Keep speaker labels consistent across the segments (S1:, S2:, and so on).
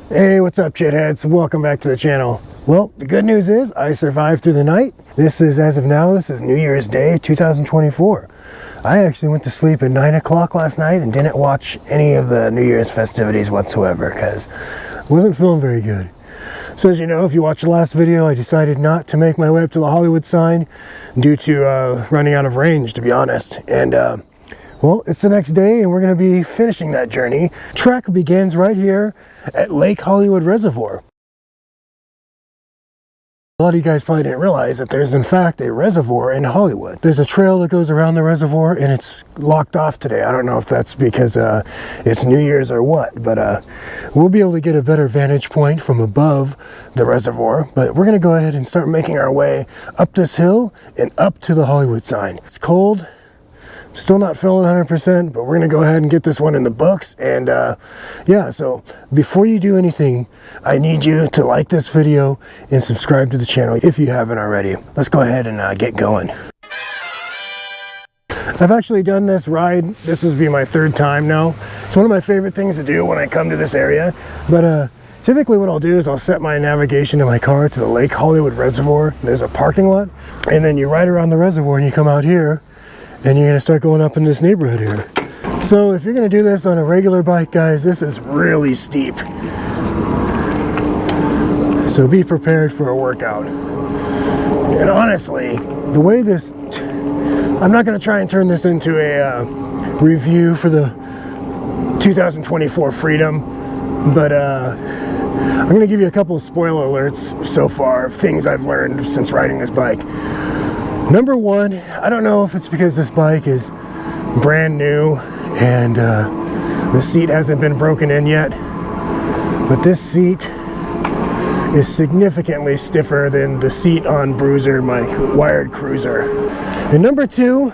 S1: Hey, what's up, shitheads? Welcome back to the channel. Well, the good news is I survived through the night. This is, as of now, this is New Year's Day 2024. I actually went to sleep at 9 o'clock last night and didn't watch any of the New Year's festivities whatsoever because I wasn't feeling very good. So as you know, if you watched the last video, I decided not to make my way up to the Hollywood sign due to running out of range, to be honest. And well, it's the next day and we're going to be finishing that journey. Trek begins right here at Lake Hollywood Reservoir. A lot of you guys probably didn't realize that there's in fact a reservoir in Hollywood. There's a trail that goes around the reservoir and it's locked off today. I don't know if that's because it's New Year's or what, but we'll be able to get a better vantage point from above the reservoir. But we're going to go ahead and start making our way up this hill and up to the Hollywood sign. It's cold. Still not feeling 100%, but we're gonna go ahead and get this one in the books. And yeah, so before you do anything, I need you to like this video and subscribe to the channel if you haven't already. Let's go ahead and get going. I've actually done this ride. This will be my third time now. It's one of my favorite things to do when I come to this area. But typically what I'll do is I'll set my navigation in my car to the Lake Hollywood Reservoir. There's a parking lot, and then you ride around the reservoir and you come out here and you're gonna start going up in this neighborhood here. So if you're gonna do this on a regular bike, guys, this is really steep. So be prepared for a workout. And honestly, the way this, I'm not gonna try and turn this into a review for the 2024 Freedom, but I'm gonna give you a couple of spoiler alerts so far of things I've learned since riding this bike. Number one, I don't know if it's because this bike is brand new and the seat hasn't been broken in yet, but this seat is significantly stiffer than the seat on Bruiser, my wired cruiser. And number two,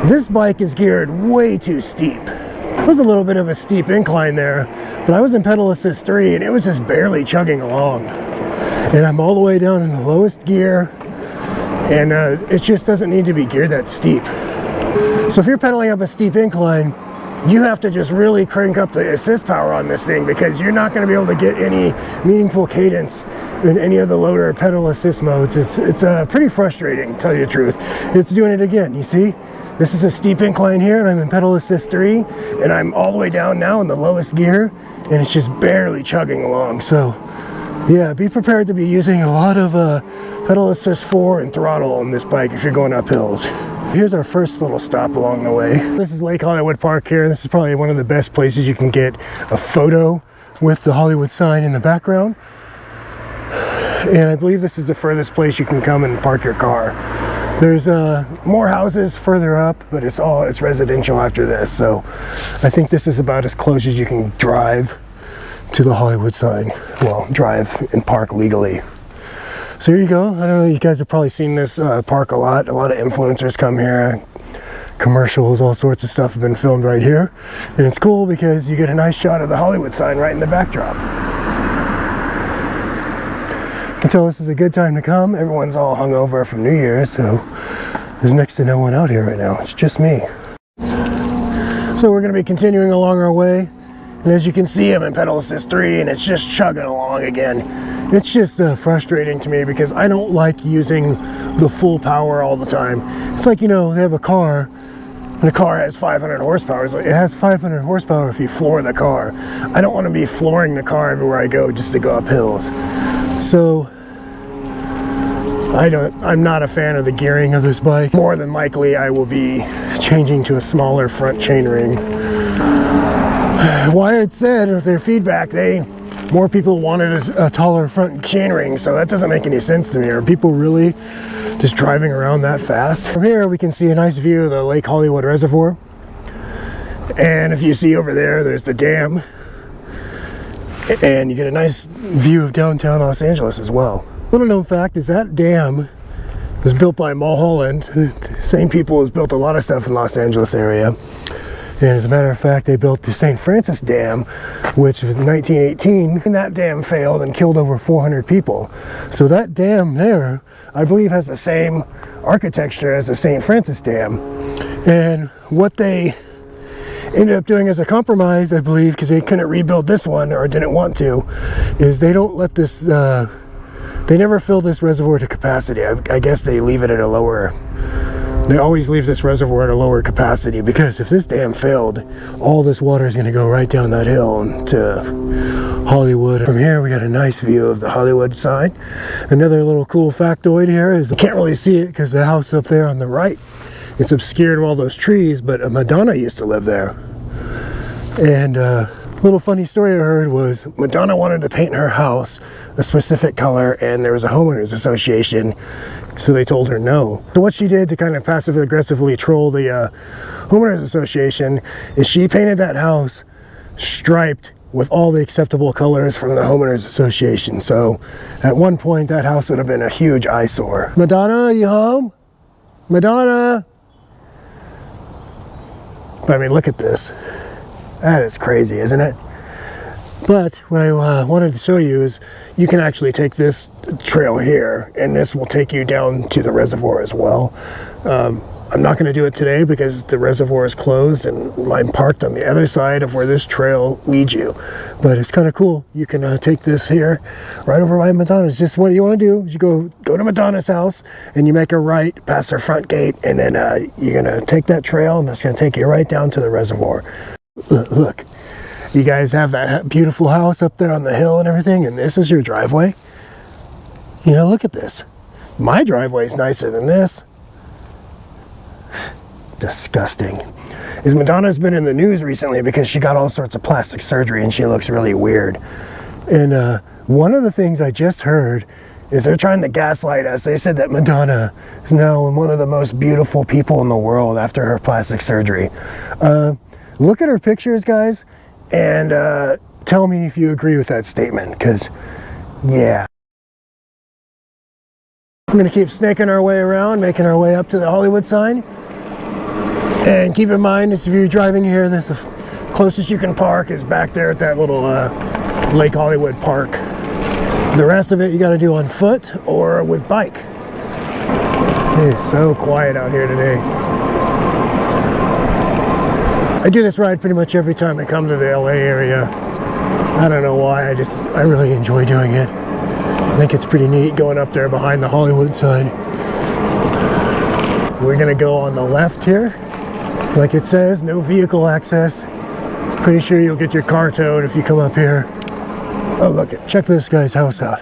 S1: this bike is geared way too steep. There's a little bit of a steep incline there, but I was in pedal assist 3 and it was just barely chugging along. And I'm all the way down in the lowest gear. And it just doesn't need to be geared that steep. So if you're pedaling up a steep incline, you have to just really crank up the assist power on this thing because you're not going to be able to get any meaningful cadence in any of the loader pedal assist modes. It's pretty frustrating, to tell you the truth. It's doing it again. You see, this is a steep incline here and I'm in pedal assist 3 and I'm all the way down now in the lowest gear and it's just barely chugging along. So yeah, be prepared to be using a lot of pedal assist 4 and throttle on this bike if you're going up hills. Here's our first little stop along the way. This is Lake Hollywood Park here. This is probably one of the best places you can get a photo with the Hollywood sign in the background. And I believe this is the furthest place you can come and park your car. There's more houses further up, but it's residential after this. So I think this is about as close as you can drive to the Hollywood sign. Well, drive and park legally. So here you go. I don't know, you guys have probably seen this park a lot. A lot of influencers come here. Commercials, all sorts of stuff have been filmed right here. And it's cool because you get a nice shot of the Hollywood sign right in the backdrop. You can tell this is a good time to come. Everyone's all hungover from New Year's, so there's next to no one out here right now. It's just me. So we're going to be continuing along our way. And as you can see, I'm in pedal assist 3 and it's just chugging along again. It's just frustrating to me because I don't like using the full power all the time. It's like, you know, they have a car and the car has 500 horsepower. It has 500 horsepower if you floor the car. I don't want to be flooring the car everywhere I go just to go up hills. So I'm not a fan of the gearing of this bike. More than likely I will be changing to a smaller front chainring. Wired said with their feedback, more people wanted a taller front chainring, so that doesn't make any sense to me. Are people really just driving around that fast? From here we can see a nice view of the Lake Hollywood Reservoir. And if you see over there, there's the dam. And you get a nice view of downtown Los Angeles as well. Little known fact is that dam was built by Mulholland. The same people who's built a lot of stuff in Los Angeles area. And as a matter of fact, they built the St. Francis Dam, which was in 1918, and that dam failed and killed over 400 people. So that dam there, I believe, has the same architecture as the St. Francis Dam. And what they ended up doing as a compromise, I believe, because they couldn't rebuild this one or didn't want to, is they don't let this, they never fill this reservoir to capacity. I guess they leave it at a lower, they always leave this reservoir at a lower capacity, because if this dam failed, all this water is going to go right down that hill to Hollywood. From here we got a nice view of the Hollywood side. Another little cool factoid here is, you can't really see it because the house up there on the right, it's obscured with all those trees, but Madonna used to live there. And a little funny story I heard was Madonna wanted to paint her house a specific color, and there was a homeowners association, so they told her no. So what she did to kind of passively aggressively troll the homeowners association is she painted that house striped with all the acceptable colors from the homeowners association. So at one point that house would have been a huge eyesore. Madonna, are you home? Madonna? But I mean, look at this. That is crazy, isn't it? But what I wanted to show you is you can actually take this trail here, and this will take you down to the reservoir as well. I'm not going to do it today because the reservoir is closed and I'm parked on the other side of where this trail leads you. But it's kind of cool. You can take this here right over by Madonna's. Just what you want to do is you go to Madonna's house and you make a right past her front gate, and then you're going to take that trail and it's going to take you right down to the reservoir. Look, you guys have that beautiful house up there on the hill and everything, and this is your driveway. You know, look at this. My driveway is nicer than this. Disgusting. Is Madonna's been in the news recently because she got all sorts of plastic surgery and she looks really weird. And one of the things I just heard is they're trying to gaslight us. They said that Madonna is now one of the most beautiful people in the world after her plastic surgery. Look at her pictures, guys, and tell me if you agree with that statement, because yeah. I'm gonna keep snaking our way around, making our way up to the Hollywood sign. And keep in mind, if you're driving here, this the closest you can park is back there at that little Lake Hollywood Park. The rest of it you got to do on foot or with bike. It is so quiet out here today. I do this ride pretty much every time I come to the LA area. I don't know why, I really enjoy doing it. I think it's pretty neat going up there behind the Hollywood sign. We're gonna go on the left here. Like it says, no vehicle access. Pretty sure you'll get your car towed if you come up here. Oh, look, check this guy's house out.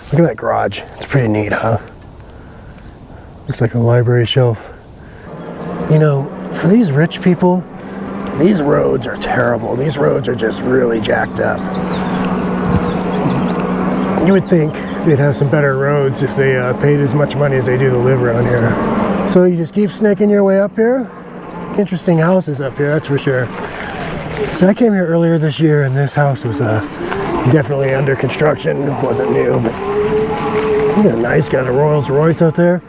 S1: Look at that garage. It's pretty neat, huh? Looks like a library shelf. You know, for these rich people, these roads are terrible. These roads are just really jacked up. You would think they'd have some better roads if they paid as much money as they do to live around here. So you just keep snaking your way up here. Interesting houses up here, that's for sure. So I came here earlier this year and this house was definitely under construction. It wasn't new, but look at a nice guy, a Rolls Royce out there.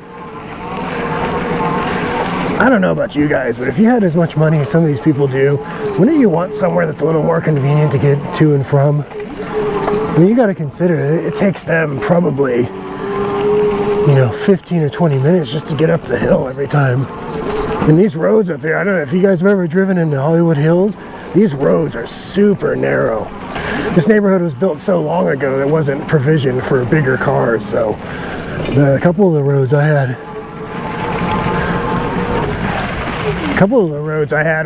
S1: I don't know about you guys, but if you had as much money as some of these people do, wouldn't you want somewhere that's a little more convenient to get to and from? I mean, you got to consider it takes them probably, you know, 15 or 20 minutes just to get up the hill every time. And these roads up here, I don't know if you guys have ever driven in the Hollywood Hills, these roads are super narrow. This neighborhood was built so long ago there wasn't provision for bigger cars, so a couple of the roads I had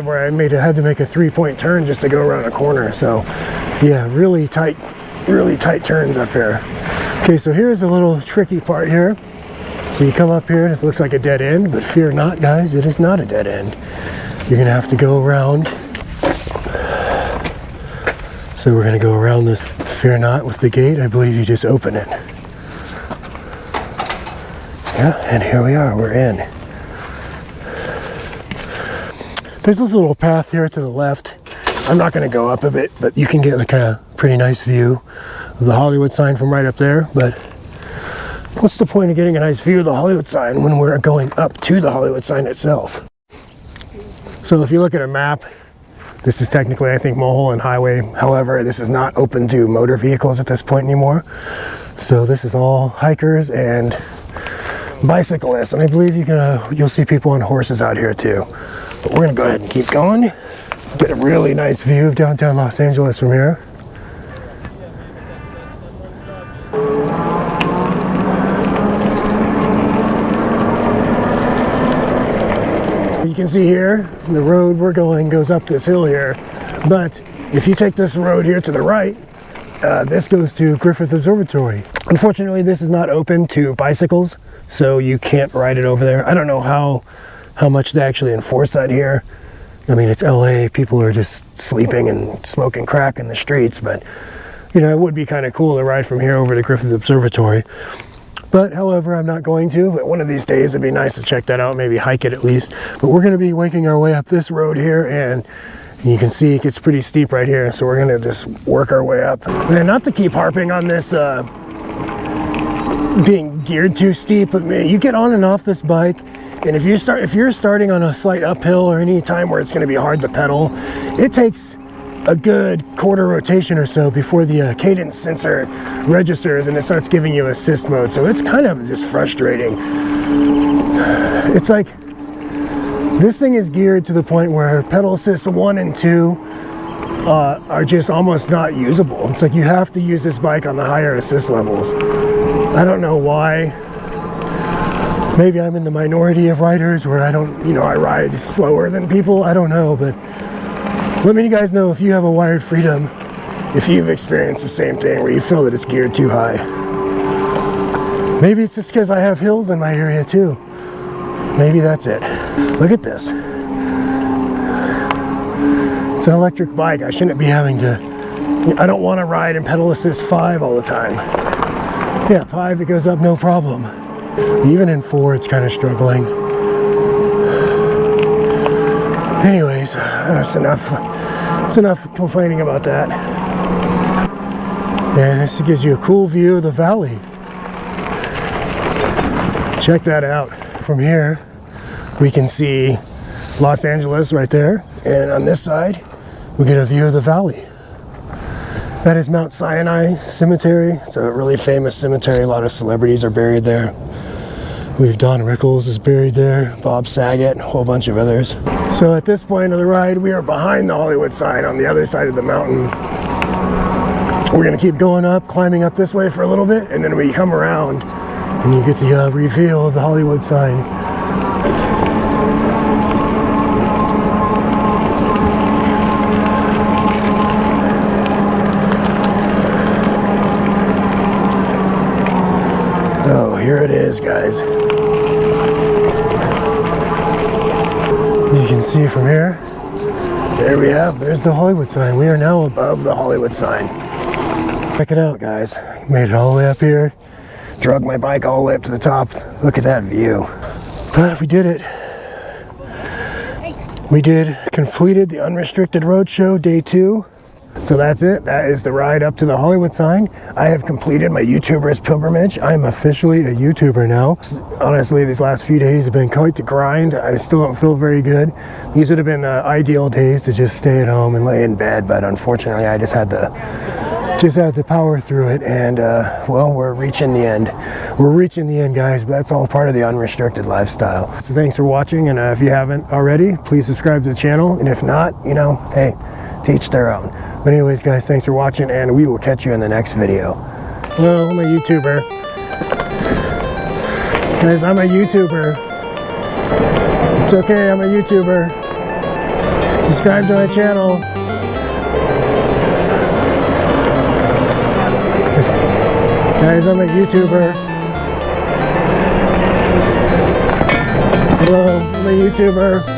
S1: where I had to make a 3-point turn just to go around a corner. So yeah, really tight turns up here. Okay, so here's a little tricky part here. So you come up here, this looks like a dead end, but fear not, guys, it is not a dead end. You're gonna have to go around. So we're gonna go around this. Fear not with the gate. I believe you just open it. Yeah, and here we are, we're in. There's this little path here to the left. I'm not gonna go up a bit, but you can get like a pretty nice view of the Hollywood sign from right up there. But what's the point of getting a nice view of the Hollywood sign when we're going up to the Hollywood sign itself? So if you look at a map, this is technically, I think, Mulholland Highway. However, this is not open to motor vehicles at this point anymore. So this is all hikers and bicyclists. And I believe you'll see people on horses out here too. But we're gonna go ahead and keep going. Get a really nice view of downtown Los Angeles from here. You can see here, the road we're going goes up this hill here, but if you take this road here to the right, this goes to Griffith Observatory. Unfortunately, this is not open to bicycles, so you can't ride it over there. I don't know how much they actually enforce that here. I mean, it's LA, people are just sleeping and smoking crack in the streets, but you know, it would be kind of cool to ride from here over to Griffith Observatory. But however, I'm not going to, but one of these days it'd be nice to check that out, maybe hike it at least. But we're gonna be making our way up this road here, and you can see it gets pretty steep right here, so we're gonna just work our way up. And not to keep harping on this being geared too steep, but man, you get on and off this bike, and if you're starting on a slight uphill or any time where it's going to be hard to pedal, it takes a good quarter rotation or so before the cadence sensor registers and it starts giving you assist mode. So it's kind of just frustrating. It's like this thing is geared to the point where pedal assist 1 and 2 are just almost not usable. It's like you have to use this bike on the higher assist levels. I don't know why. Maybe I'm in the minority of riders where I don't, you know, I ride slower than people. I don't know, but let me guys know if you have a wired freedom, if you've experienced the same thing where you feel that it's geared too high. Maybe it's just because I have hills in my area too. Maybe that's it. Look at this. It's an electric bike. I shouldn't be having to, I don't want to ride in pedal assist 5 all the time. Yeah, 5, it goes up no problem. Even in 4, it's kind of struggling. Anyways, that's enough. It's enough complaining about that. And this gives you a cool view of the valley. Check that out. From here, we can see Los Angeles right there. And on this side, we get a view of the valley. That is Mount Sinai Cemetery. It's a really famous cemetery. A lot of celebrities are buried there. We've Don Rickles is buried there, Bob Saget, a whole bunch of others. So at this point of the ride, we are behind the Hollywood sign on the other side of the mountain. We're gonna keep going up, climbing up this way for a little bit, and then we come around and you get the reveal of the Hollywood sign. Oh, here it is, guys. You can see from here, there we have, there's the Hollywood sign. We are now above the Hollywood sign. Check it out, guys. Made it all the way up here. Drug my bike all the way up to the top. Look at that view. But we did it. We completed the Unrestricted Roadshow Day 2. So that's it. That is the ride up to the Hollywood sign. I have completed my YouTuber's pilgrimage. I'm officially a YouTuber now. Honestly, these last few days have been quite the grind. I still don't feel very good. These would have been ideal days to just stay at home and lay in bed, but unfortunately I just had to power through it, and well, we're reaching the end. We're reaching the end, guys, but that's all part of the unrestricted lifestyle. So thanks for watching, and if you haven't already, please subscribe to the channel, and if not, you know, hey, to each their own. But anyways, guys, thanks for watching, and we will catch you in the next video. Well, I'm a YouTuber. Guys, I'm a YouTuber. It's okay, I'm a YouTuber. Subscribe to my channel. Guys, I'm a YouTuber. Hello, I'm a YouTuber.